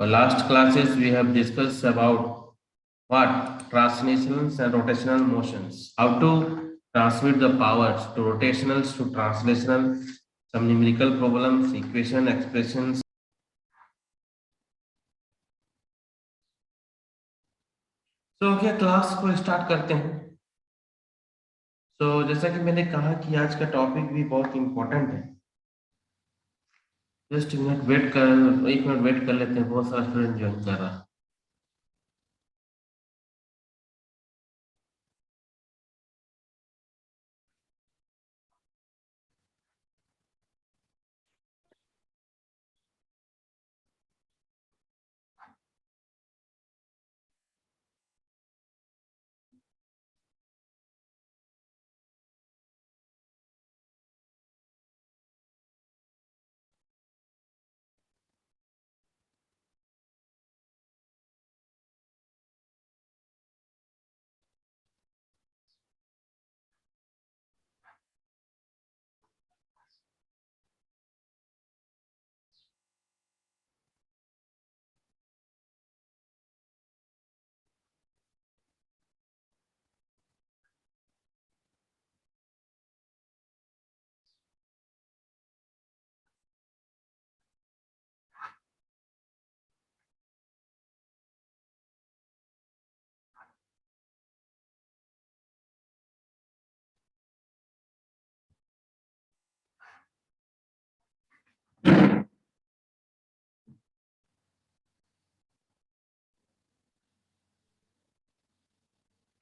Last classes we have discussed about what translations and rotational motions, how to transmit the powers to rotationals to translational, some numerical problems, equation, expressions. तो क्या class को start करते हैं। जैसा कि मैंने कहा कि आज का टॉपिक भी बहुत इंपॉर्टेंट है। जस्ट मिनट वेट कर, एक मिनट वेट कर लेते हैं, बहुत सारा स्टूडेंट ज्वाइन कर रहा है।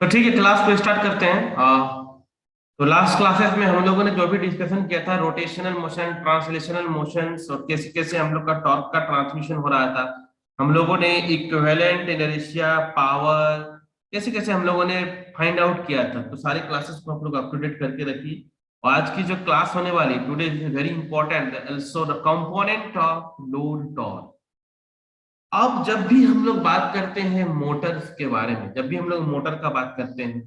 तो ठीक है, क्लास को स्टार्ट करते हैं। तो लास्ट क्लासेस में हम लोगों ने जो भी डिस्कशन किया था, रोटेशनल मोशन, ट्रांसलेशनल मोशंस और कैसे कैसे हम लोग का टॉर्क का ट्रांसमिशन हो रहा था। हम लोगों ने इक्विवेलेंट इनर्शिया, पावर, कैसे कैसे हम लोगों ने फाइंड आउट किया था। तो सारे क्लासेस को आप लोग अप टू डेट करके रखिए। और आज की जो क्लास होने वाली today is very important, also the component of load torque. अब जब भी हम लोग बात करते हैं मोटर्स के बारे में, जब भी हम लोग मोटर का बात करते हैं,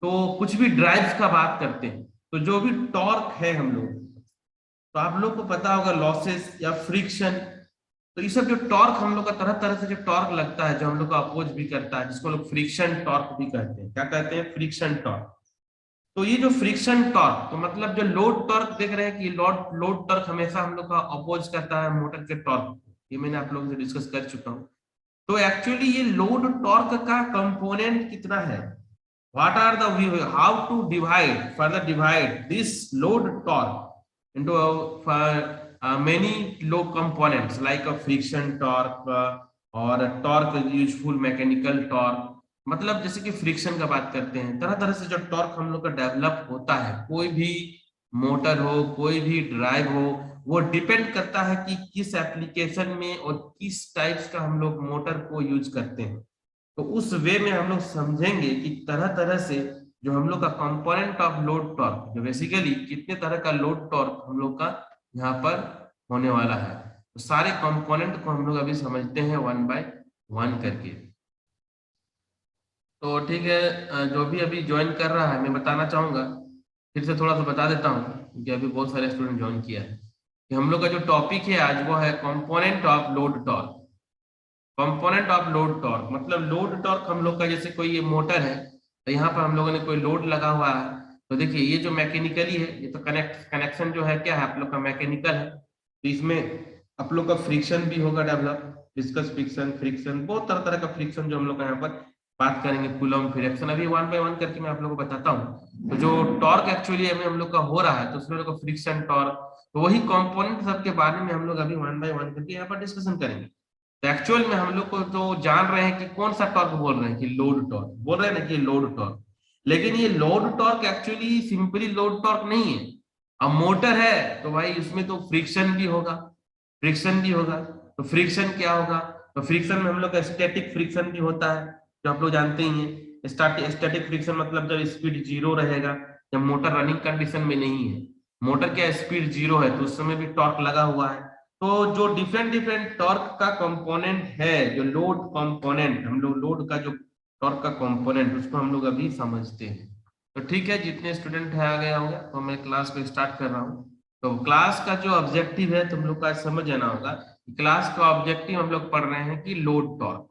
तो कुछ भी ड्राइव्स का बात करते हैं, तो जो भी टॉर्क है हम लोग, तो आप लोग को पता होगा लॉसेस या फ्रिक्शन। तो ये सब जो टॉर्क हम लोग का तरह तरह से जो टॉर्क लगता है, जो हम लोग का अपोज भी करता है, जिसको लोग फ्रिक्शन टॉर्क भी कहते हैं। क्या कहते हैं? Friction torque. तो ये जो फ्रिक्शन टॉर्क, तो मतलब जो लोड टॉर्क देख रहे हैं कि लोड लोड टॉर्क हमेशा हम लोग का अपोज करता है मोटर के टॉर्क को। ये मैंने आप लोगों से डिस्कस कर चुका हूँ। तो एक्चुअली ये लोड टॉर्क का कंपोनेंट कितना है, what are the how to divide further divide this load torque into many low components like a friction torque और torque useful mechanical torque। मतलब जैसे कि फ्रिक्शन का बात करते हैं, तरह तरह से जो टॉर्क हम लोग का डेवलप होता है, कोई भी मोटर हो, कोई भी ड्राइव हो, वो डिपेंड करता है कि किस एप्लीकेशन में और किस टाइप्स का हम लोग मोटर को यूज करते हैं। तो उस वे में हम लोग समझेंगे कि तरह तरह से जो हम लोग का कंपोनेंट ऑफ लोड टॉर्क, जो बेसिकली कितने तरह का लोड टॉर्क हम लोग का यहाँ पर होने वाला है। तो सारे कंपोनेंट को हम लोग अभी समझते हैं वन बाय वन करके। तो ठीक है, जो भी अभी ज्वाइन कर रहा है, मैं बताना चाहूंगा, फिर से थोड़ा सा बता देता हूँ, क्योंकि अभी बहुत सारे स्टूडेंट ज्वाइन किया है कि हम लोग का जो टॉपिक है आज वो है component of load torque. Component of load torque मतलब लोड टॉर्क हम लोग का, जैसे कोई ये मोटर है, तो यहाँ पर हम लोगों ने कोई लोड लगा हुआ है। तो देखिए ये जो मैकेनिकली है, ये तो कनेक्शन जो है क्या है आप लोग का, मैकेनिकल है। तो इसमें आप लोग का फ्रिक्शन भी होगा डेवलप, डिस्कस फ्रिक्शन, फ्रिक्शन बहुत तरह तरह का फ्रिक्शन जो हम लोग यहाँ पर बात करेंगे। कूलम फ्रिक्शन अभी वन बाय वन करके मैं आप लोगों को बताता हूँ। तो जो टॉर्क एक्चुअली में हम लोग का हो रहा है, तो उसमें लोग फ्रिक्शन टॉर्क, तो वही कंपोनेंट सब के बारे में हम लोग अभी वन बाय वन करके यहाँ पर डिस्कशन करेंगे। तो एक्चुअल में हम लोग को तो जान रहे हैं कि कौन सा टॉर्क बोल रहे हैं, कि लोड टॉर्क बोल रहे हैं ना, कि लोड टॉर्क। लेकिन ये load torque actually simply load torque नहीं है। अब मोटर है तो भाई उसमें तो फ्रिक्शन भी होगा, फ्रिक्शन भी होगा। तो फ्रिक्शन क्या होगा? तो फ्रिक्शन में हम लोग का स्टैटिक फ्रिक्शन भी होता है, जो आप लोग जानते ही हैं। स्टैटिक फ्रिक्शन मतलब जब स्पीड जीरो रहेगा, जब मोटर रनिंग कंडीशन में नहीं है, मोटर क्या स्पीड जीरो है, तो उस समय भी टॉर्क लगा हुआ है। तो जो डिफरेंट डिफरेंट टॉर्क का कंपोनेंट है, जो लोड कंपोनेंट, हम लोग लोड का जो टॉर्क का कंपोनेंट, उसको हम लोग अभी समझते हैं। तो ठीक है, जितने स्टूडेंट है आ गए होंगे, तो मैं क्लास को स्टार्ट कर रहा हूँ। तो क्लास का जो ऑब्जेक्टिव है तुम लोग का समझ आना होगा। क्लास का ऑब्जेक्टिव हम लोग पढ़ रहे हैं कि लोड टॉर्क,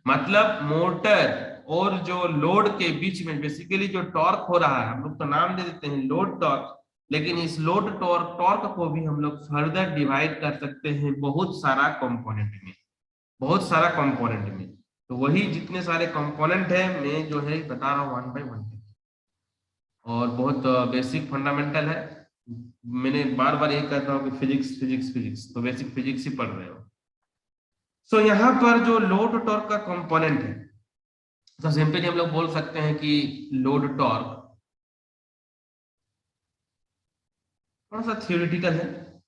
मतलब मोटर और जो लोड के बीच में बेसिकली जो टॉर्क हो रहा है, हम लोग तो नाम दे देते हैं लोड टॉर्क, लेकिन इस लोड टॉर्क टॉर्क को भी हम लोग फर्दर डिवाइड कर सकते हैं बहुत सारा कंपोनेंट में, बहुत सारा कंपोनेंट में। तो वही जितने सारे कंपोनेंट है मैं जो है बता रहा हूँ वन बाय वन, और बहुत बेसिक फंडामेंटल है। मैंने बार बार यही कहता हूँ कि फिजिक्स फिजिक्स फिजिक्स, तो बेसिक फिजिक्स ही पढ़ रहे हो। सो यहाँ पर जो लोड टॉर्क का कंपोनेंट है, तो सिंपली हम लोग बोल सकते हैं कि लोड टॉर्क थोड़ा सा थियोरेटिकल है,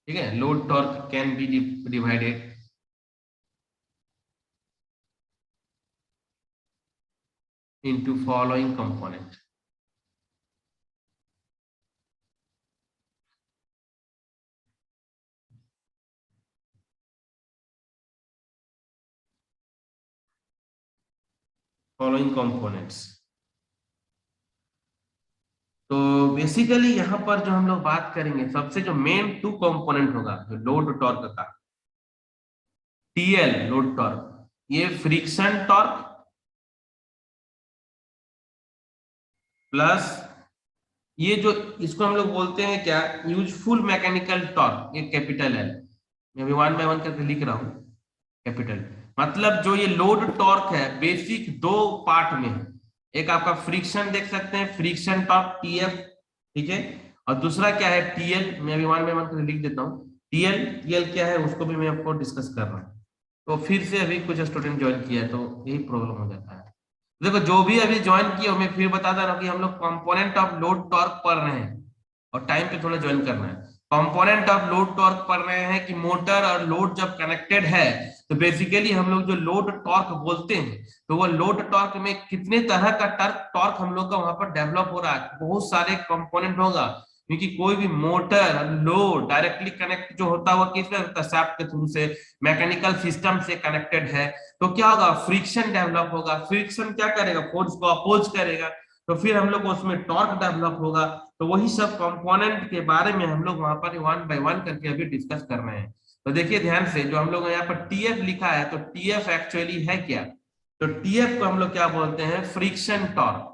ठीक है। Load torque can be divided into following component. Following components, तो बेसिकली यहाँ पर जो हम लोग बात करेंगे, सबसे जो मेन टू कंपोनेंट होगा जो लोड टॉर्क का, टीएल लोड टॉर्क, ये फ्रिक्शन टॉर्क प्लस ये जो इसको हम लोग बोलते हैं क्या, यूजफुल मैकेनिकल टॉर्क, ये कैपिटल एल, मैं अभी वन बाय वन करके लिख रहा हूँ कैपिटल। मतलब जो ये लोड टॉर्क है बेसिक दो पार्ट में है, एक आपका फ्रिक्शन देख सकते हैं, फ्रिक्शन टॉर्क टीएफ, ठीक है, और दूसरा क्या है टीएल, मैं अभी वन बाय वन करके लिख देता हूँ। टीएल टीएल क्या है उसको भी मैं आपको डिस्कस कर रहा हूँ। तो फिर से अभी कुछ स्टूडेंट ज्वाइन किया है तो यही प्रॉब्लम हो जाता है। देखो जो भी अभी ज्वाइन किया मैं फिर बता दे रहा हूँ कि हम लोग कंपोनेंट ऑफ लोड टॉर्क पढ़ रहे हैं, और टाइम पे थोड़ा ज्वाइन करना है। कंपोनेंट ऑफ लोड टॉर्क पढ़ रहे हैं कि मोटर और लोड जब कनेक्टेड है तो बेसिकली हम लोग जो लोड टॉर्क बोलते हैं, तो वो लोड टॉर्क में कितने तरह का टॉर्क टॉर्क हम लोग का वहां पर डेवलप हो रहा है, बहुत सारे कंपोनेंट होगा। क्योंकि कोई भी मोटर लोड डायरेक्टली कनेक्ट जो होता है वो किसमें होता है, शाफ्ट के थ्रू से, मैकेनिकल सिस्टम से कनेक्टेड है। तो क्या होगा, फ्रिक्शन डेवलप होगा, फ्रिक्शन क्या करेगा, फोर्स को अपोज करेगा, तो फिर हम लोग उसमें टॉर्क डेवलप होगा। तो वही सब कंपोनेंट के बारे में हम लोग वहां पर वन बाय वन करके अभी डिस्कस कर रहे हैं। तो देखिए ध्यान से, जो हम लोग यहाँ पर टीएफ लिखा है, तो टीएफ एक्चुअली है क्या, तो टीएफ को हम लोग क्या बोलते हैं, फ्रिक्शन टॉर्क।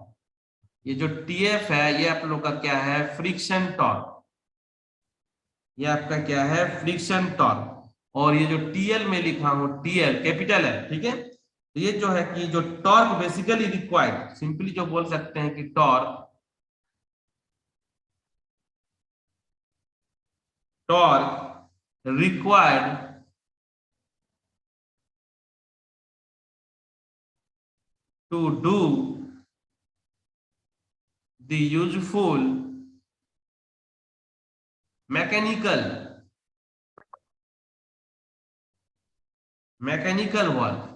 ये जो टीएफ है ये आप लोग का क्या है, फ्रिक्शन टॉर्क, ये आपका क्या है, फ्रिक्शन टॉर्क। और ये जो टीएल में लिखा हूं, टीएल कैपिटल है, ठीक है। तो ये जो है कि जो टॉर्क बेसिकली रिक्वायर्ड, सिंपली जो बोल सकते हैं कि torque torque required to do the useful mechanical work,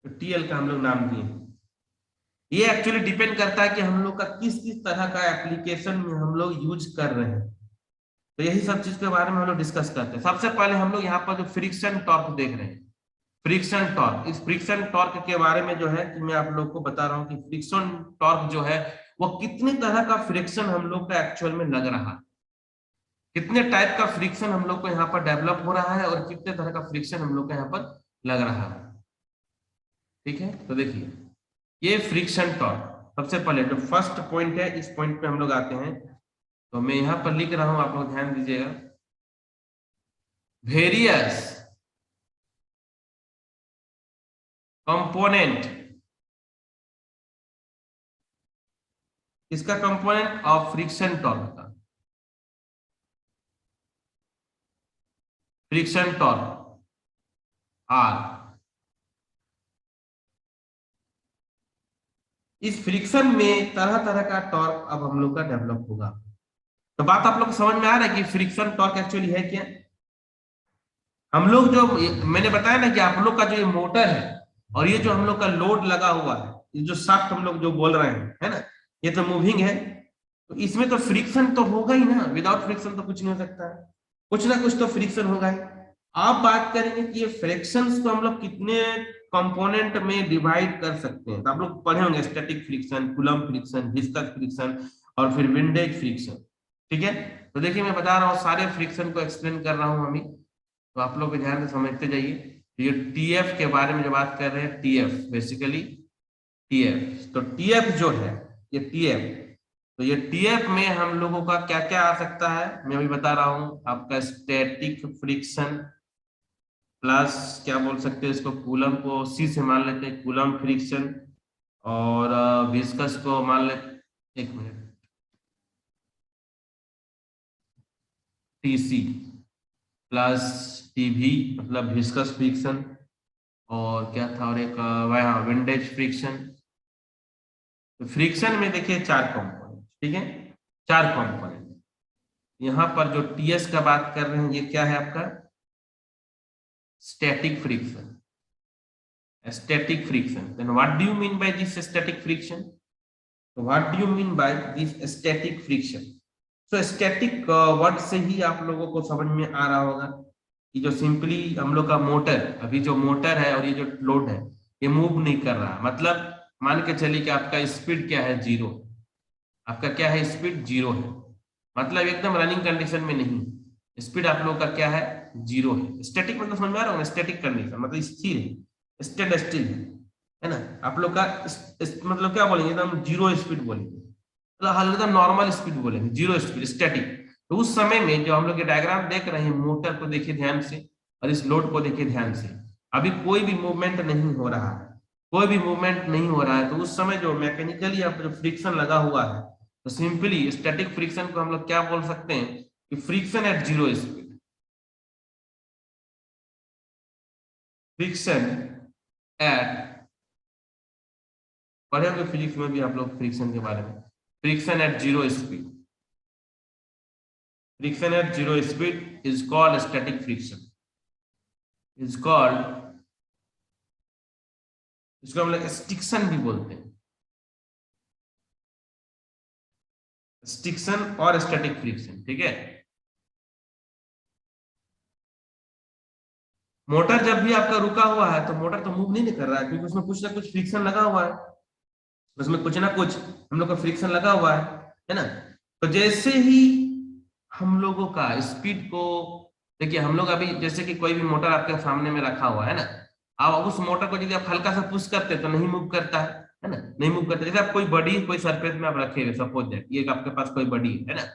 तो टीएल का हम लोग नाम दिए। ये एक्चुअली डिपेंड करता है कि हम लोग का किस किस तरह का एप्लीकेशन में हम लोग यूज कर रहे हैं। तो यही सब चीज के बारे में हम लोग डिस्कस करते हैं। सबसे पहले हम लोग यहाँ पर जो फ्रिक्शन टॉर्क देख रहे हैं, फ्रिक्शन टॉर्क, इस फ्रिक्शन टॉर्क के बारे में जो है कि मैं आप लोग को बता रहा हूँ कि फ्रिक्शन टॉर्क जो है वो कितने तरह का फ्रिक्शन हम लोग का एक्चुअल में लग रहा है, कितने टाइप का फ्रिक्शन हम लोग को यहाँ पर डेवलप हो रहा है, और कितने तरह का फ्रिक्शन हम लोग को यहाँ पर लग रहा है, ठीक है। तो देखिए ये फ्रिक्शन टॉर्क, सबसे पहले जो फर्स्ट पॉइंट है इस पॉइंट पे हम लोग आते हैं। तो मैं यहाँ पर लिख रहा हूँ, आप लोग ध्यान दीजिएगा, वेरियस कंपोनेंट, इसका कंपोनेंट ऑफ फ्रिक्शन टॉर्क का, फ्रिक्शन टॉर्क आर, इस फ्रिक्शन में तरह तरह का टॉर्क अब हम लोग का डेवलप होगा। तो बात आप लोग को समझ में आ रहा है कि फ्रिक्शन टॉर्क एक्चुअली है क्या। हम लोग जो मैंने बताया ना कि आप लोग का जो ये मोटर है और ये जो हम लोग का लोड लगा हुआ है, ये जो शाफ्ट हम लोग जो बोल रहे हैं, है ना, ये तो मूविंग है, तो इसमें तो फ्रिक्शन तो होगा ही ना, विदाउट फ्रिक्शन तो कुछ नहीं हो सकता है, कुछ ना कुछ तो फ्रिक्शन होगा ही। आप बात करेंगे कि ये फ्रिक्शंस को हम लोग कितने कंपोनेंट में डिवाइड कर सकते हैं, तो आप लोग पढ़े होंगे static friction, coulomb friction, viscous friction, और फिर विंडेज फ्रिक्शन। ठीक है। तो देखिए मैं बता रहा हूँ, सारे फ्रिक्शन को एक्सप्लेन कर रहा हूँ अभी, तो आप लोग ध्यान से समझते जाइए। ये टीएफ के बारे में जो बात कर रहे हैं, टीएफ बेसिकली टीएफ, तो टीएफ जो है ये टीएफ, तो ये टीएफ में हम लोगों का क्या क्या आ सकता है मैं अभी बता रहा हूँ। आपका स्टैटिक फ्रिक्शन प्लस क्या बोल सकते हैं इसको, कूलम को सी से मान लेते हैं, कूलम फ्रिक्शन, और विस्कस को मान लेते, एक मिनट, टीसी प्लस टीवी मतलब विस्कस फ्रिक्शन, और क्या था, और एक वह विंडेज फ्रिक्शन। तो फ्रिक्शन में देखिए चार कंपोनेंट, ठीक है, चार कंपोनेंट। यहां पर जो टीएस का बात कर रहे हैं ये क्या है आपका, static friction, static friction. Then what do you mean by this static friction? What do you mean by this static friction? So static word से ही आप लोगों को समझ में आ रहा होगा कि जो सिंपली हम लोग का मोटर, अभी जो मोटर है और ये जो लोड है ये मूव नहीं कर रहा, मतलब मान के चलिए कि आपका स्पीड क्या है, जीरो, आपका क्या है, स्पीड जीरो है, मतलब एकदम रनिंग कंडीशन में नहीं, स्पीड आप लोग का क्या है, जीरो है। स्टैटिक मतलब समझ में आ रहा है, स्टैटिक कंडीशन मतलब स्थिर है, स्टेड स्टिल है ना, आप लोग का मतलब क्या बोलेंगे, एकदम जीरो स्पीड बोलेंगे, मतलब हल्का नॉर्मल स्पीड बोलेंगे, जीरो स्पीड स्टैटिक। तो उस समय में जो हम लोग ये डायग्राम देख रहे हैं, मोटर को देखिए ध्यान से और इस लोड को देखिए ध्यान से, अभी कोई भी मूवमेंट नहीं हो रहा है, कोई भी मूवमेंट नहीं हो रहा है, तो उस समय जो मैकेनिकली आप जो फ्रिक्शन लगा हुआ है, तो सिंपली स्टैटिक फ्रिक्शन को हम लोग क्या बोल सकते हैं कि friction at zero speed, friction at, पढ़े होंगे फिजिक्स में भी आप लोग फ्रिक्शन के बारे में, friction at zero speed, friction at zero speed is called static friction, is called, इसको हम लोग स्टिक्शन भी बोलते हैं, स्टिक्शन और स्टैटिक फ्रिक्शन, ठीक है। मोटर जब भी आपका रुका हुआ है तो मोटर तो मूव नहीं कर रहा है, क्योंकि उसमें कुछ ना कुछ फ्रिक्शन लगा हुआ है, उसमें कुछ ना कुछ हम लोग का फ्रिक्शन लगा हुआ है ना। तो जैसे ही हम लोगों का स्पीड को, देखिए हम लोग अभी जैसे कि कोई भी मोटर आपके सामने में रखा हुआ है ना, आप उस मोटर को यदि आप हल्का सा पुश करते तो नहीं मूव करता है ना, नहीं मूव करता। जैसे आप कोई बडी कोई सरफेस में आप रखे हुए, सपोज दैट ये आपके पास कोई बडी है ना,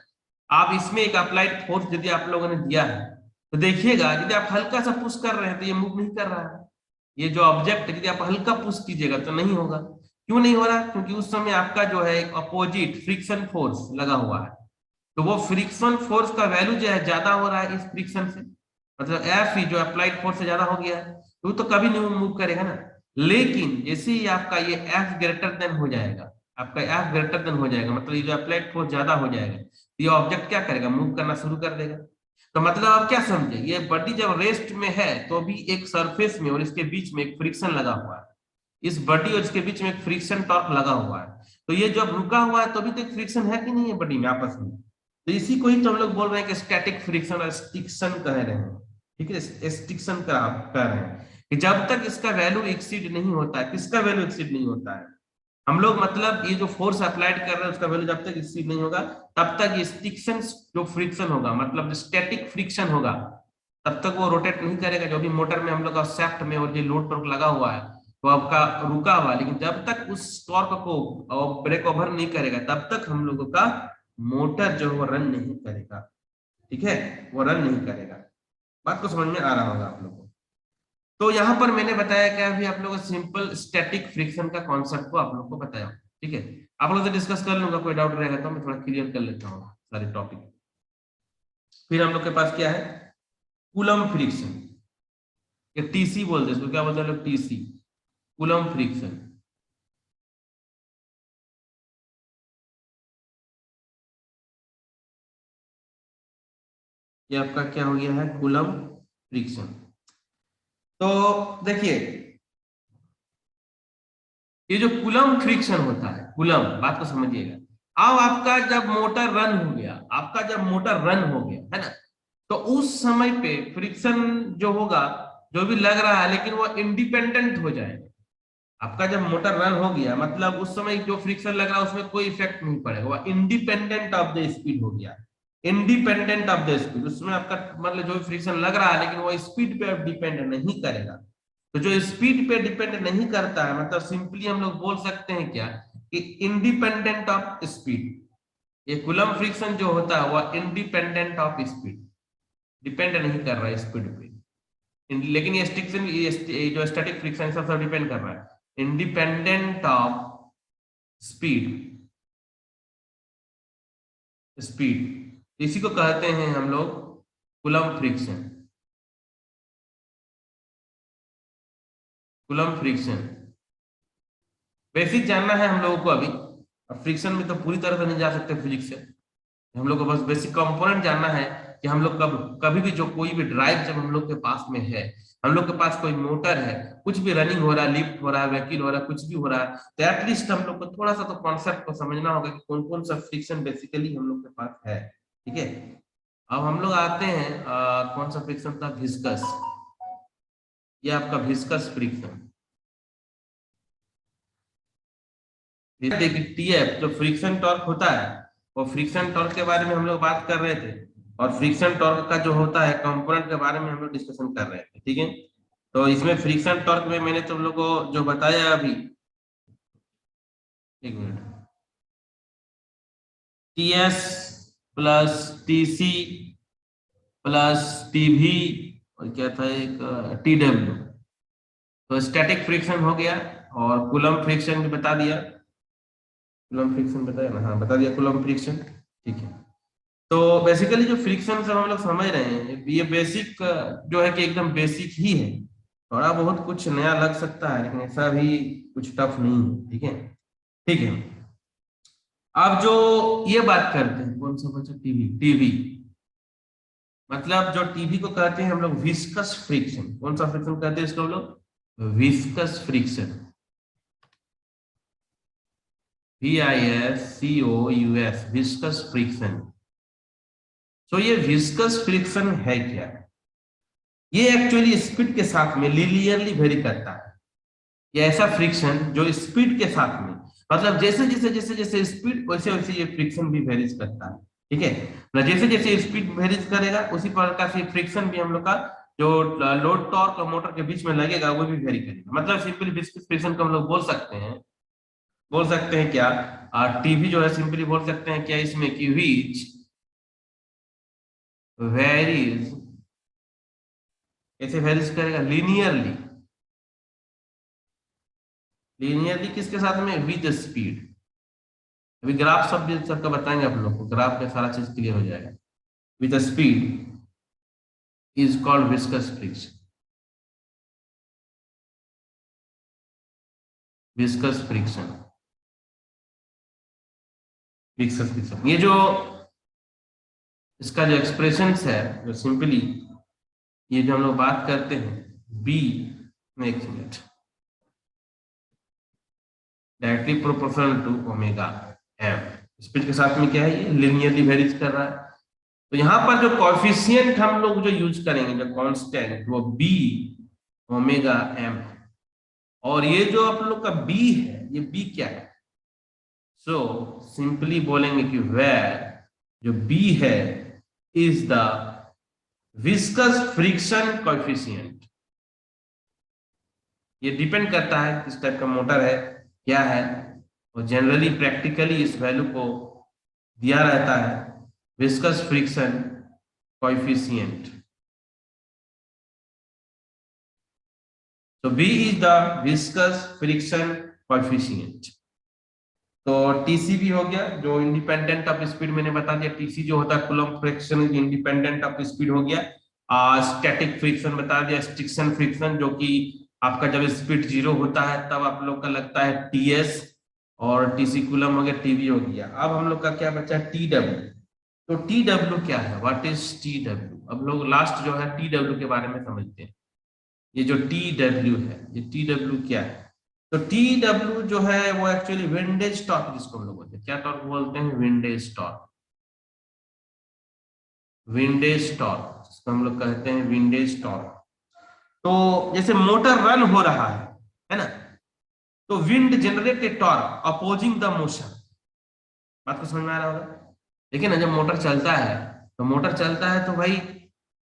आप इसमें एक अप्लाइड फोर्स यदि आप लोगों ने दिया है, तो देखिएगा यदि आप हल्का सा पुश कर रहे हैं तो ये मूव नहीं कर रहा है, ये जो ऑब्जेक्ट यदि आप हल्का पुश कीजिएगा तो नहीं होगा। क्यों नहीं हो रहा, क्योंकि उस समय आपका जो है एक अपोजिट फ्रिक्शन फोर्स लगा हुआ है, तो वो फ्रिक्शन फोर्स का वैल्यू जो है ज्यादा हो रहा है इस फ्रिक्शन से, मतलब एफ ही जो अप्लाइड फोर्स से ज्यादा हो गया है, तो वो तो कभी नहीं मूव करेगा ना। लेकिन जैसे ही आपका ये एफ ग्रेटर देन हो जाएगा, आपका एफ ग्रेटर देन हो जाएगा, मतलब ये जो अप्लाइड फोर्स ज्यादा हो जाएगा, तो ये ऑब्जेक्ट क्या करेगा, मूव करना शुरू कर देगा। तो मतलब आप क्या समझे, ये बॉडी जब रेस्ट में है तो भी एक सरफेस में और इसके बीच में एक फ्रिक्शन लगा हुआ है, इस बॉडी और इसके बीच में एक फ्रिक्शन टॉर्क लगा हुआ है, तो ये जब रुका हुआ है तो भी तो एक फ्रिक्शन है कि नहीं है बॉडी में आपस में, तो इसी को ही तो हम लोग बोल रहे हैं कि स्टैटिक फ्रिक्शन और स्टिक्शन कह रहे हैं, ठीक है, स्टिक्शन का कह रहे हैं कि जब तक इसका वैल्यू एक्सीड नहीं होता है, किसका वैल्यू एक्सीड नहीं होता है, हम लोग मतलब ये जो फोर्स अप्लाइड कर रहे हैं उसका वैल्यू जब तक एक्सीड नहीं होगा तब तक ये स्टिक्शन जो फ्रिक्शन होगा, मतलब स्टैटिक फ्रिक्शन होगा, तब तक वो रोटेट नहीं करेगा। जो भी मोटर में हम लोग का शाफ्ट में और ये लोड टॉर्क लगा हुआ है तो आपका रुका हुआ, लेकिन जब तक उस टॉर्क को ब्रेक ओवर नहीं करेगा तब तक हम लोगों का मोटर जो है वो रन नहीं करेगा, ठीक है, वो रन नहीं करेगा। बात को समझ में आ रहा होगा आप लोगों को। तो यहाँ पर मैंने बताया क्या, अभी आप लोगों को सिंपल स्टैटिक फ्रिक्शन का कॉन्सेप्ट को आप लोग को बताया, ठीक है। आप लोग से डिस्कस कर लूंगा, कोई डाउट रहेगा तो मैं थोड़ा क्लियर कर लेता हूँ सारे टॉपिक। फिर हम लोग के पास क्या है, कूलम फ्रिक्शन, ये टीसी बोलते हैं इसको, क्या बोलते हैं लोग, टीसी, कूलम फ्रिक्शन। ये आपका क्या हो गया है, कूलम फ्रिक्शन। तो देखिए ये जो कूलम फ्रिक्शन होता है, कूलम, बात को समझिएगा। अब आपका जब मोटर रन हो गया, आपका जब मोटर रन हो गया है ना, तो उस समय पे फ्रिक्शन जो होगा, जो भी लग रहा है, लेकिन वो इंडिपेंडेंट हो जाएगा। आपका जब मोटर रन हो गया मतलब उस समय जो फ्रिक्शन लग रहा है उसमें कोई इफेक्ट नहीं पड़ेगा, वो इंडिपेंडेंट ऑफ द स्पीड हो गया, इंडिपेंडेंट ऑफ द स्पीड, उसमें आपका मतलब जो फ्रिक्शन लग रहा है लेकिन वो स्पीड पे डिपेंड नहीं करेगा। तो जो स्पीड पे डिपेंड नहीं करता है मतलब सिंपली हम लोग बोल सकते हैं क्या कि इंडिपेंडेंट ऑफ स्पीड। ये कूलम्ब फ्रिक्शन जो होता है वह इंडिपेंडेंट ऑफ स्पीड, डिपेंड नहीं कर रहा है स्पीड पे। लेकिन ये स्टिक्शन जो स्टैटिक फ्रिक्शन सब डिपेंड कर रहा है इंडिपेंडेंट ऑफ स्पीड। स्पीड इसी को कहते हैं हम लोग coulomb friction. Coulomb friction basic जानना है हम लोगों को अभी। अब फ्रिक्शन में तो पूरी तरह से नहीं जा सकते फिजिक्स से, हम लोग को बस बेसिक कंपोनेंट जानना है कि हम लोग कभी भी जो कोई भी ड्राइव जब हम लोग के पास में है, हम लोग के पास कोई मोटर है, कुछ भी रनिंग हो रहा है, लिफ्ट हो रहा है, व्हीकल हो रहा है, कुछ भी हो रहा है, तो एटलीस्ट हम लोग को थोड़ा सा तो कॉन्सेप्ट को समझना होगा कि कौन कौन सा फ्रिक्शन बेसिकली हम लोग के पास है। ठीक है, अब हम लोग आते हैं कौन सा फ्रिक्शन था, विस्कस। ये आपका विस्कस फ्रिक्शन। देखिए टीएफ जो फ्रिक्शन टॉर्क होता है, वो फ्रिक्शन टॉर्क के बारे में हम लोग बात कर रहे थे, और फ्रिक्शन टॉर्क का जो होता है कंपोनेंट के बारे में हम लोग डिस्कशन कर रहे थे। ठीक है, तो इसमें फ्रिक्शन टॉर्क में मैंने तुम लोग को जो बताया अभी, एक minute, TS plus TC plus TV और क्या था एक टीडब्ल्यू। तो स्टैटिक फ्रिक्शन हो गया, और कूलम्ब फ्रिक्शन भी बता दिया। कूलम्ब फ्रिक्शन बताया ना, हाँ बता दिया कूलम्ब फ्रिक्शन। ठीक है, तो बेसिकली जो फ्रिक्शन सब हम लोग समझ रहे हैं ये बेसिक जो है कि एकदम बेसिक ही है। थोड़ा बहुत कुछ नया लग सकता है लेकिन ऐसा भी कुछ टफ नहीं है। ठीक है, ठीक है। अब जो ये बात करते हैं कौन सा बच्चा, टीवी। टीवी मतलब जो टीवी को कहते हैं हम लोग विस्कस फ्रिक्शन। कौन सा फ्रिक्शन कहते हैं इसको हम लोग, viscous friction. VISCOUS, viscous friction. तो ये विस्कस फ्रिक्शन है क्या? ये एक्चुअली स्पीड के साथ में लीनियरली वेरी करता है। ये ऐसा फ्रिक्शन जो स्पीड के साथ में, मतलब जैसे जैसे जैसे जैसे स्पीड वैसे वैसे ये फ्रिक्शन भी वेरीज करता है। ठीक है ना, जैसे जैसे स्पीड वेरीज करेगा उसी प्रकार से फ्रिक्शन भी हम लोग का जो लोड टॉर्क और मोटर के बीच में लगेगा वो भी वेरी करेगा। मतलब सिंपली विस्कस फ्रिक्शन को हम लोग बोल सकते हैं क्या, टीवी जो है सिंपली बोल सकते हैं क्या इसमें कि विच वेरीज, कैसे वेरीज करेगा, लीनियरली। लीनियरली किसके साथ में, विद स्पीड। अभी ग्राफ सब भी सबका बताएंगे आप लोग को, ग्राफ में सारा चीज क्लियर हो जाएगा। With speed is called viscous friction. Viscous friction, viscous friction. ये जो इसका जो एक्सप्रेशन है जो सिंपली ये जो हम लोग बात करते हैं बी, एक minute, directly proportional to omega M. Speed के साथ में क्या है, ये लिनियरली वेरीज कर रहा है। तो यहाँ पर जो कॉफिशियंट हम लोग जो यूज करेंगे, जो कांस्टेंट, वो बी ओमेगा एम है। और ये जो आप लोग का बी है, ये बी क्या है, सो सिंपली बोलेंगे कि वेर जो बी है is the viscous friction coefficient. ये डिपेंड करता है किस टाइप का मोटर है, क्या है, और जनरली प्रैक्टिकली इस वैल्यू को दिया रहता है विस्कस फ्रिक्शन कोएफिशिएंट। तो B is the viscous friction coefficient. तो TC भी हो गया जो इंडिपेंडेंट ऑफ स्पीड, मैंने बता दिया TC जो होता है coulomb friction independent of speed हो गया। स्टैटिक फ्रिक्शन बता दिया, स्टिक्शन फ्रिक्शन जो कि आपका जब स्पीड 0 होता है तब आप लोग का लगता है TS, और TC कूलम्ब हो गया, TB हो गया। अब हम लोग का क्या बचा, TW। तो TW क्या है, व्हाट इज TW? अब लोग लास्ट जो है TW के बारे में समझते हैं। ये जो TW है, ये TW क्या है, तो TW जो है वो एक्चुअली विंडेज टॉर्क, जिसको हम लोग बोलते हैं, क्या टॉर्क बोलते हैं, विंडेज टॉर्क। विंडेज टॉर्क जिसको हम लोग कहते हैं विंडेज टॉर्क। तो जैसे मोटर रन हो रहा है ना, तो wind generate a torque opposing the motion. बात को समझ में आ रहा होगा। देखिए ना, जब मोटर चलता है तो मोटर चलता है तो भाई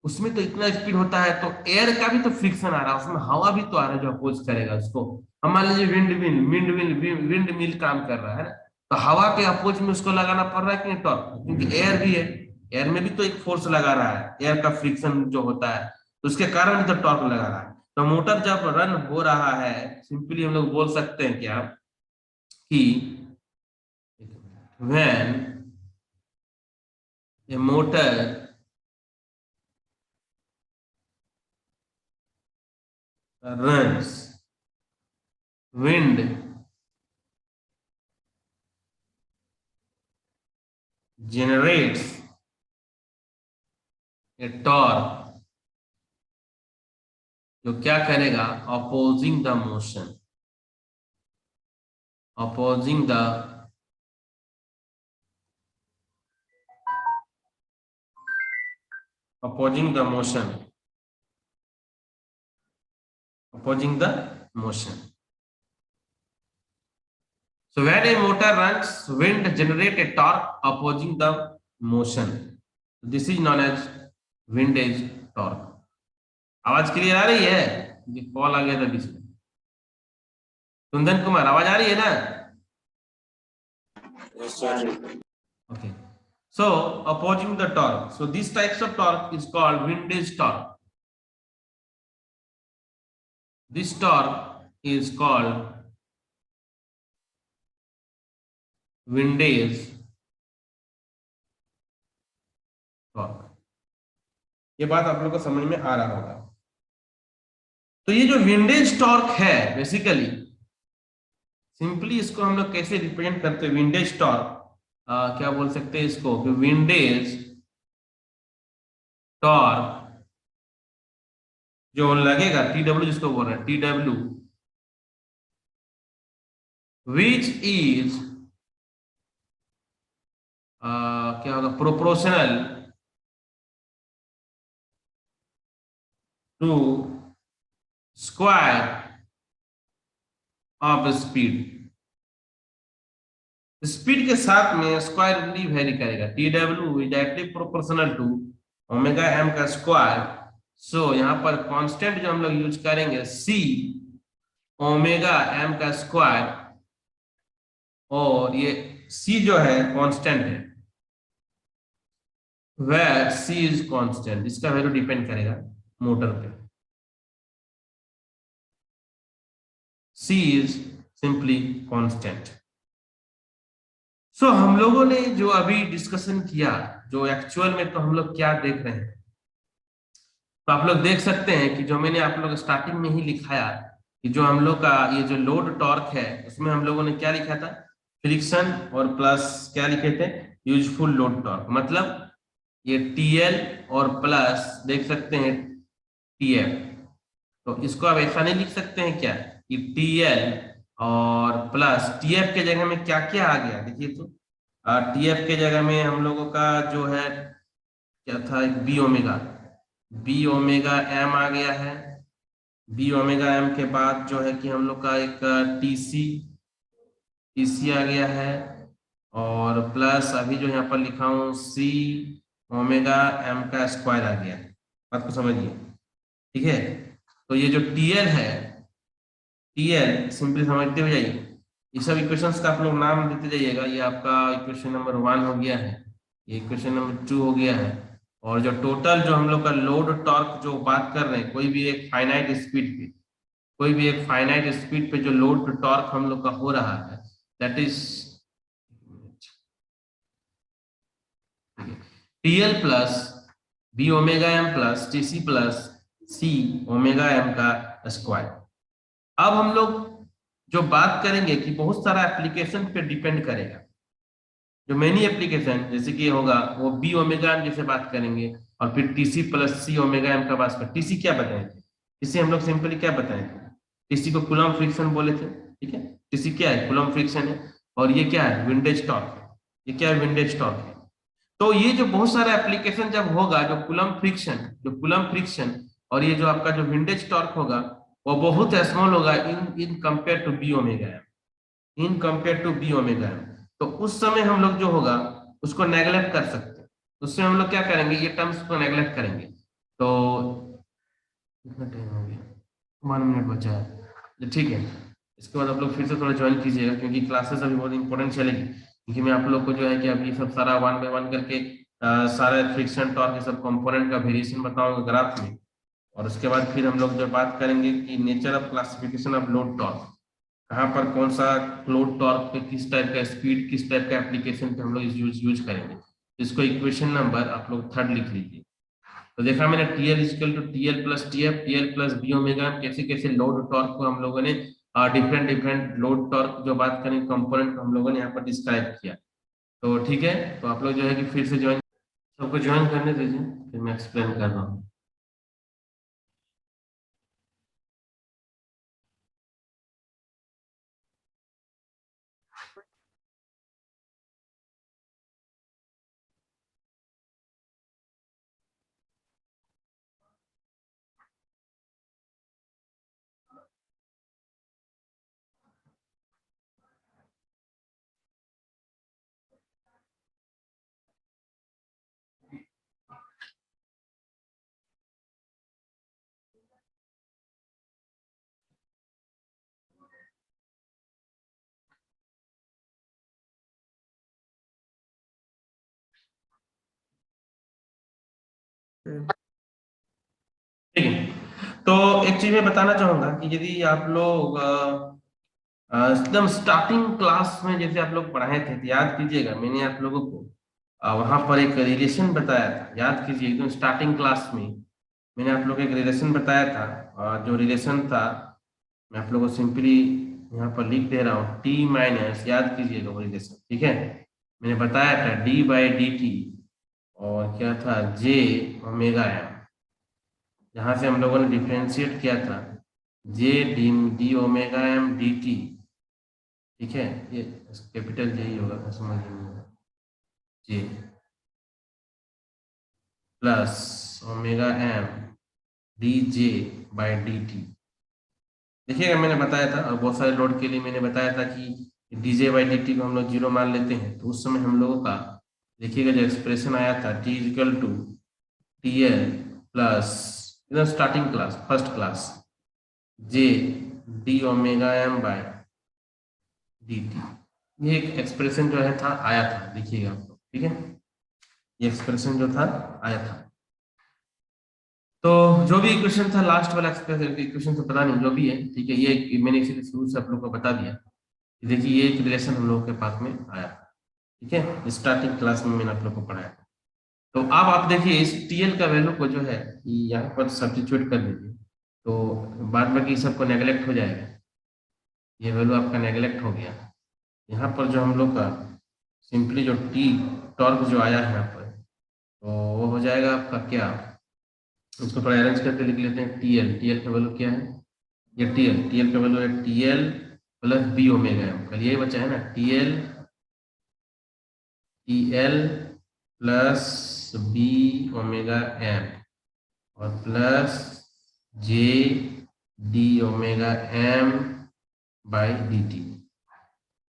उसमें तो इतना स्पीड होता है, तो एयर का भी तो फ्रिक्शन आ रहा है, उसमें हवा भी तो आ रहा है जो अपोज करेगा उसको। हम मान लीजिए विंड मिल काम कर रहा है ना, तो हवा के अपोज में उसको लगाना पड़ रहा है कि नहीं टॉर्क, क्योंकि एयर भी है, एयर में भी तो एक फोर्स लगा रहा है, एयर का फ्रिक्शन जो होता है, तो उसके कारण भी तो टॉर्क लगा रहा है। तो मोटर जब रन हो रहा है, सिंपली हम लोग बोल सकते हैं क्या कि when a motor runs, wind generates a torque जो क्या करेगा, opposing the motion, opposing the opposing the motion, opposing the motion. So when a motor runs, wind generate a torque opposing the motion. This is known as windage torque. आवाज clear आ रही है? ये call आ गया था बीच में। कुंदन कुमार, आवाज आ रही है ना? Yes, sir. Okay. So opposing the torque. So these types of torque is called windage torque. This torque is called windage torque. ये बात आप लोगों को समझ में आ रहा होगा। तो ये जो विंडेज टॉर्क है, बेसिकली सिंपली इसको हम लोग कैसे रिप्रेजेंट करते हैं, विंडेज टॉर्क क्या बोल सकते हैं इसको कि विंडेज टॉर्क जो लगेगा, TW जिसको बोल रहे हैं, TW विच इज क्या होगा, proportional to square of speed. Speed के साथ में स्क्वायर रूटली वेरी करेगा। TW is directly proportional to omega m का स्क्वायर। सो यहाँ पर कांस्टेंट जो हम लोग यूज करेंगे C ओमेगा एम का स्क्वायर, और ये C जो है कांस्टेंट है, where C इज कांस्टेंट, इसका वैल्यू डिपेंड करेगा मोटर पे। C is simply constant. So हम लोगों ने जो अभी डिस्कशन किया, जो एक्चुअल में तो हम लोग क्या देख रहे हैं, तो आप लोग देख सकते हैं कि जो मैंने आप लोग स्टार्टिंग में ही लिखाया कि जो हम लोग का ये जो लोड टॉर्क है, उसमें हम लोगों ने क्या लिखा था, फ्रिक्शन और प्लस क्या लिखे थे, यूजफुल लोड टॉर्क। मतलब ये TL और प्लस देख सकते हैं TF। तो इसको आप ऐसा नहीं लिख सकते हैं क्या कि TL और प्लस TF के जगह में क्या क्या आ गया, देखिए तो TF के जगह में हम लोगों का जो है क्या था, एक B ओमेगा M आ गया है। B ओमेगा M के बाद जो है कि हम लोग का एक TC आ गया है, और प्लस अभी जो यहाँ पर लिखा हूं C ओमेगा M का स्क्वायर आ गया। बात को समझिए, ठीक है। तो ये जो TL है, TL सिंपली समझते हुए जाइए, ये सब इक्वेशंस का आप लोग नाम देते जाइएगा। ये आपका इक्वेशन नंबर 1 हो गया है, ये इक्वेशन नंबर 2 हो गया है, और जो टोटल जो हम लोग का लोड टॉर्क जो बात कर रहे हैं, कोई भी एक फाइनाइट स्पीड पे, कोई भी एक फाइनाइट स्पीड पे जो लोड टॉर्क हम लोग का हो रहा है, that is TL plus B omega M plus TC plus C omega M का स्क्वायर। अब हम लोग जो बात करेंगे कि बहुत सारा एप्लीकेशन पे डिपेंड करेगा, जो मेनी एप्लीकेशन जैसे कि होगा वो B ओमेगा M जैसे बात करेंगे, और फिर TC plus C omega M का बात कर। TC क्या बताए थे, TC हम लोग सिंपली क्या बताए थे, TC को कूलम्ब फ्रिक्शन बोले थे, ठीक है। TC क्या है, कूलम्ब फ्रिक्शन है, और ये क्या है, विंडेज टॉर्क है। ये क्या है, विंडेज टॉर्क है। तो ये जो बहुत सारा एप्लीकेशन जब होगा, जो कूलम्ब फ्रिक्शन और ये जो आपका जो विंडेज टॉर्क होगा, वो बहुत स्मॉल होगा in compare to B omega M, in compare to B omega M। तो उस समय हम लोग जो होगा उसको नेगलेक्ट कर सकते हैं। उसमें हम लोग क्या करेंगे, ये टर्म्स को नेगलेक्ट करेंगे। तो कितना टाइम हो गया, 1 मिनट बचा है, तो ठीक है। इसके बाद आप लोग फिर से थोड़ा ज्वाइन कीजिएगा, क्योंकि क्लासेस अभी बहुत इंपॉर्टेंट चलेगी, क्योंकि मैं आप लोग को जो है कि अभी सब सारा 1 बाय 1 करके सारे फ्रिक्शन टॉर्क के सब कंपोनेंट का वेरिएशन बताऊंगा ग्राफ में। और उसके बाद फिर हम लोग जो बात करेंगे कि nature of classification of load torque, कहाँ पर कौन सा लोड टॉर्क पे किस टाइप का स्पीड, किस टाइप का एप्लीकेशन पे हम लोग यूज करेंगे। इसको इक्वेशन नंबर आप लोग 3rd लिख लीजिए। तो देखा मैंने TL equal to TL plus TF, TL plus B omega, कैसे कैसे लोड टॉर्क को हम लोगों ने डिफरेंट डिफरेंट लोड टॉर्क जो बात करें कंपोनेंट को हम लोगों ने यहाँ पर डिस्क्राइब किया। तो ठीक है, तो आप लोग जो है कि फिर से ज्वाइन, सबको ज्वाइन करने दीजिए, फिर मैं एक्सप्लेन कर रहा हूँ। ठीक है, तो एक चीज मैं बताना चाहूंगा कि यदि आप लोग एकदम स्टार्टिंग क्लास में जैसे आप लोग पढ़ाए थे, तो याद कीजिएगा मैंने आप लोगों को वहां पर एक रिलेशन बताया था, याद कीजिए एकदम स्टार्टिंग क्लास में मैंने आप लोग को एक रिलेशन बताया था। जो रिलेशन था मैं आप लोगों को सिंपली यहाँ पर लिख दे रहा हूँ, टी माइनस, याद कीजिएगा वो रिलेशन, ठीक है। मैंने बताया था d/dt और क्या था j ओमेगा एम, जहां से हम लोगों ने डिफ्रेंशिएट किया था j d omega m d t, ठीक है। ये कैपिटल जे ही होगा, समझ लीजिए, J plus omega m d J by D t. देखिएगा मैंने बताया था, और बहुत सारे लोड के लिए मैंने बताया था कि डीजे बाई डी टी को हम लोग 0 मान लेते हैं, तो उस समय हम लोगों का देखिएगा जो एक्सप्रेशन आया था T is equal to T L plus, एकदम starting class first class, J D omega m by d t. ये एक एक्सप्रेशन जो है था आया था, देखिएगा आप लोग, ठीक है। ये एक्सप्रेशन जो था आया था। तो जो भी इक्वेशन था, लास्ट वाला इक्वेशन तो पता नहीं, जो भी है ठीक है, ये मैंने इसीलिए शुरू से आप लोग को बता दिया। देखिए ये एक रिलेशन हम लोगों के पास में आया, ठीक है, स्टार्टिंग क्लास में मैंने आप लोग को पढ़ाया। तो अब आप देखिए इस TL का वैल्यू को जो है यहाँ पर सब्स्टिट्यूट कर दीजिए, तो बाद में कि सबको नेगलेक्ट हो जाएगा, ये वैल्यू आपका नेगलेक्ट हो गया। यहाँ पर जो हम लोग का सिंपली जो टी टॉर्क जो आया है यहाँ पर, तो वो हो जाएगा आपका क्या, इसको थोड़ा अरेंज करके लिख लेते हैं। टीएल का वैल्यू क्या है, ये टीएल का वैल्यू है TL plus B omega m, कल यही बचा है ना, TL plus B omega m और plus J D omega m by D t,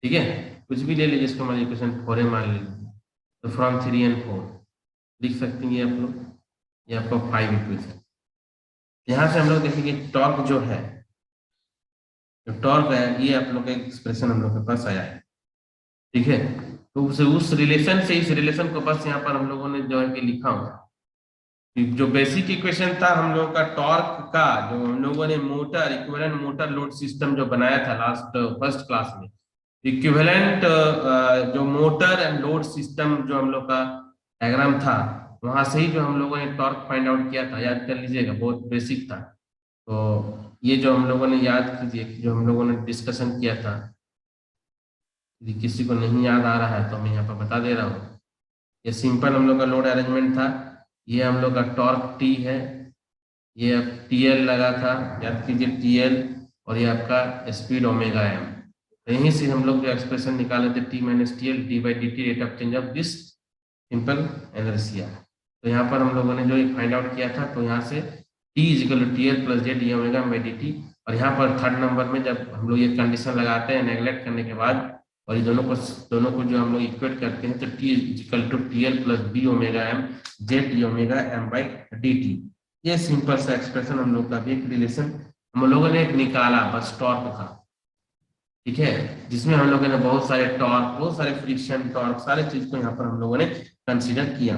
ठीक है। कुछ भी ले लीजिए, इसको मान लीजिए इक्वेशन 4 मान लीजिए, तो फ्रॉम 3 and 4 लिख सकते हैं आप लोग, ये आपको 5 इक्वेशन। यहाँ से हम लोग देखेंगे टॉर्क जो है, जो टॉर्क है, ये आप लोग का एक्सप्रेशन हम लोग के पास आया है, ठीक है। तो उस रिलेशन से इस रिलेशन को बस यहाँ पर हम लोगों ने जो है कि लिखा हुआ, जो बेसिक इक्वेशन था हम लोगों का टॉर्क का, जो हम लोगों ने motor equivalent motor load system जो बनाया था लास्ट फर्स्ट क्लास में, इक्विवेलेंट जो मोटर एंड लोड सिस्टम जो हम लोग का डायग्राम था, वहां से ही जो हम लोगों ने टॉर्क फाइंड आउट किया था, याद कर लीजिएगा, बहुत बेसिक था। तो ये जो हम लोगों ने याद कीजिए, जो हम लोगों ने डिस्कशन किया था, यदि किसी को नहीं याद आ रहा है तो मैं यहाँ पर बता दे रहा हूँ। ये सिंपल हम लोग का लोड अरेंजमेंट था, ये हम लोग का टॉर्क टी है, ये अब TL लगा था, याद कीजिए TL, और ये आपका स्पीड ओमेगा एम। तो यहीं से हम लोग जो एक्सप्रेशन निकाले थे T minus T L D by D T, rate of change of this simple inertia. तो यहाँ पर हम लोगों ने जो फाइंड आउट किया था, तो यहाँ से T is equal to T L plus J D omega by D T, और यहाँ पर 3rd नंबर में जब हम लोग ये कंडीशन लगाते हैं नेगलेक्ट करने के बाद, और ये दोनों को जो हम लोग इक्वेट करते हैं तो T is equal to TL plus B omega M J omega M by dt। ये सिंपल सा एक्सप्रेशन हम लोग का भी एक रिलेशन हम लोगों ने एक निकाला बस टॉर्क का, ठीक है, जिसमें हम लोगों ने बहुत सारे टॉर्क, बहुत सारे फ्रिक्शन टॉर्क, सारे चीज को यहाँ पर हम लोगों ने कंसीडर किया।